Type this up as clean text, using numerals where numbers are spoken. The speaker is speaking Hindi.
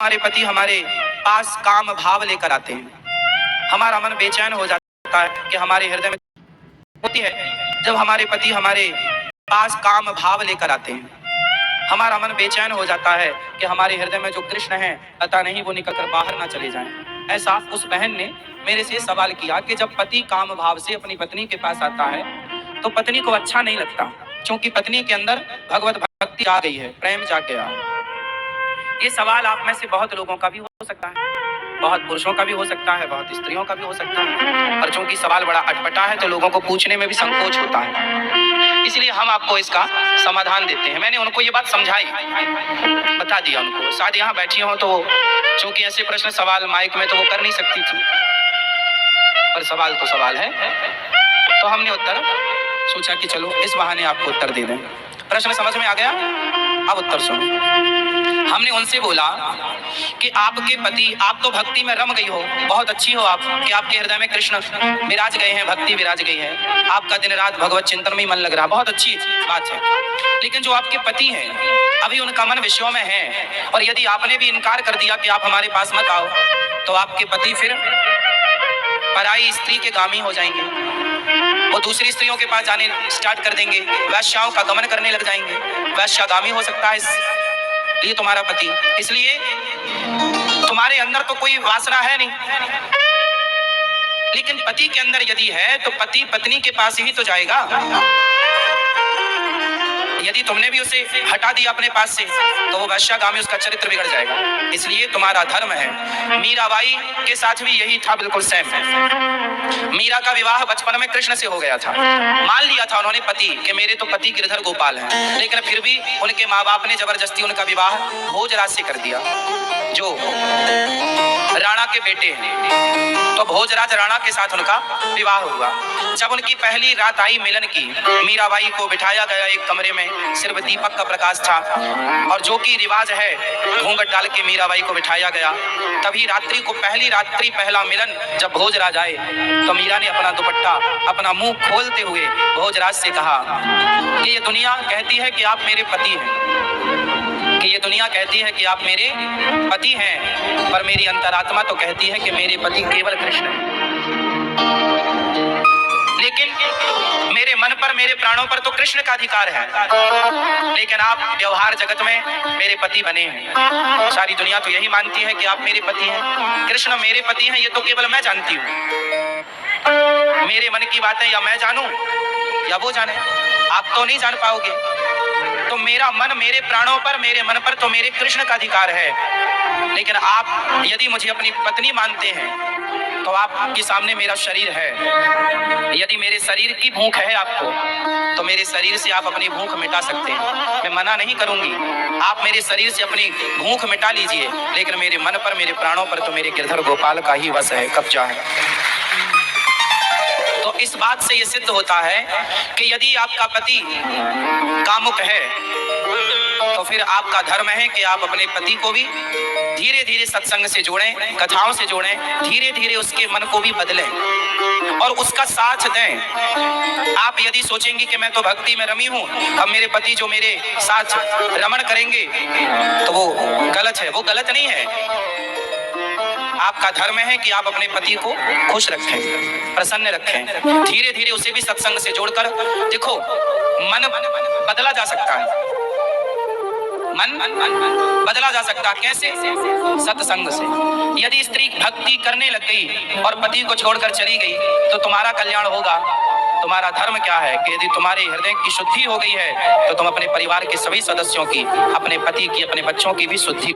हमारे पति हमारे पास काम भाव लेकर आते हैं, हमारा मन बेचैन हो जाता है कि हमारे हृदय में होती है। जब हमारे पति हमारे पास काम भाव लेकर आते हैं, हमारा मन बेचैन हो जाता है कि हमारे हृदय में जो कृष्ण है पता नहीं वो निकल कर बाहर ना चले जाएं। ऐसा उस बहन ने मेरे से सवाल किया कि जब पति काम भाव से अपनी पत्नी के पास आता है तो पत्नी को अच्छा नहीं लगता, क्योंकि पत्नी के अंदर भगवत भक्ति आ गई है, प्रेम जाग गया है। ये सवाल आप में से बहुत लोगों का भी हो सकता है, बहुत पुरुषों का भी हो सकता है, बहुत स्त्रियों का भी हो सकता है, और चूंकि सवाल बड़ा अटपटा है तो लोगों को पूछने में भी संकोच होता है, इसलिए हम आपको इसका समाधान देते हैं। मैंने उनको ये बात समझाई, बता दिया उनको। शायद यहाँ बैठी हो तो चूंकि ऐसे प्रश्न सवाल माइक में तो वो कर नहीं सकती थी, पर सवाल तो सवाल है, तो हमने उत्तर सोचा कि चलो इस बहाने आपको उत्तर दे दें। प्रश्न समझ में आ गया? अब उत्तर सुनो। हमने उनसे बोला कि आपके पति, आप तो भक्ति में रम गई हो, बहुत अच्छी हो आप, कि आपके हृदय में कृष्ण विराज गए हैं, भक्ति विराज गई है, आपका दिन रात भगवत चिंतन में मन लग रहा, बहुत अच्छी बात है। लेकिन जो आपके पति हैं अभी उनका मन विषयों में है, और यदि आपने भी इनकार कर दिया कि आप हमारे पास मत आओ तो आपके पति फिर पराई स्त्री के गामी हो जाएंगे, वो दूसरी स्त्रियों के पास जाने स्टार्ट कर देंगे, वैश्याओं का गमन करने लग जाएंगे, वैश्यागामी हो सकता है ये तुम्हारा पति। इसलिए तुम्हारे अंदर तो कोई वासना है नहीं, लेकिन पति के अंदर यदि है तो पति पत्नी के पास ही तो जाएगा। यदि तुमने भी उसे हटा दिया अपने पास से तो वो वैश्यागामी, उसका चरित्र बिगड़ जाएगा। इसलिए तुम्हारा धर्म है। मीराबाई के साथ भी यही था, बिल्कुल सेम। मीरा का विवाह बचपन में कृष्ण से हो गया था, मान लिया था उन्होंने पति कि मेरे तो पति गिरधर गोपाल हैं, लेकिन फिर भी उनके माँ बाप ने जबरदस्ती उनका विवाह भोजराज से कर दिया, जो राणा के बेटे हैं। तो भोजराज राणा के साथ उनका विवाह हुआ। जब उनकी पहली रात आई मिलन की, मीराबाई को बिठाया गया एक कमरे में, सिर्फ दीपक का प्रकाश था, और जो कि रिवाज है घूंघट डाल के मीराबाई को बिठाया गया। तभी रात्रि को, पहली रात्रि, पहला मिलन जब भोजराज आए तो मीरा ने अपना दुपट्टा, अपना मुंह खोलते हुए भोजराज से कहा कि ये दुनिया कहती है कि आप मेरे पति हैं, कि ये दुनिया कहती है कि आप मेरे पति हैं, पर मेरी अंतरात्मा तो कहती है कि मेरे पति केवल कृष्ण हैं। लेकिन मेरे मन पर, मेरे प्राणों पर तो कृष्ण का अधिकार है, लेकिन आप व्यवहार जगत में मेरे पति बने हैं। सारी दुनिया तो यही मानती है कि आप मेरे पति हैं, कृष्ण मेरे पति हैं, ये तो केवल मैं जानती हूँ। मेरे मन की बातें या मैं जानूं या वो जाने, आप तो नहीं जान पाओगे। तो मेरा मन, मेरे प्राणों पर, मेरे मन पर तो मेरे कृष्ण का अधिकार है। लेकिन आप यदि मुझे अपनी पत्नी मानते हैं तो आपके सामने मेरा शरीर है। यदि मेरे शरीर की भूख है आपको तो मेरे शरीर से आप अपनी भूख मिटा सकते हैं, मैं मना नहीं करूंगी। आप मेरे शरीर से अपनी भूख मिटा लीजिए, लेकिन मेरे मन पर, मेरे प्राणों पर तो मेरे गिरधर गोपाल का ही वश है, कब्जा है। तो इस बात से ये सिद्ध होता है कि यदि आपका पति कामुक है तो फिर आपका धर्म है कि आप अपने पति को भी धीरे धीरे सत्संग से जोड़ें, कथाओं से जोड़ें, धीरे धीरे उसके मन को भी बदलें और उसका साथ दें। आप यदि सोचेंगी कि मैं तो भक्ति में रमी हूं, अब मेरे पति जो मेरे साथ रमण करेंगे तो वो गलत है, वो गलत नहीं है। आपका धर्म है कि आप अपने पति को खुश रखें, प्रसन्न रखें, धीरे धीरे उसे भी सत्संग से जोड़कर। देखो, मन बदला जा सकता है, मन बदला जा सकता है। कैसे? सत्संग से। यदि स्त्री भक्ति करने लग गई और पति को छोड़कर चली गई तो तुम्हारा कल्याण होगा। तुम्हारा धर्म क्या है कि यदि तुम्हारे हृदय की शुद्धि हो गई है तो तुम अपने परिवार के सभी सदस्यों की, अपने पति की, अपने बच्चों की भी शुद्धि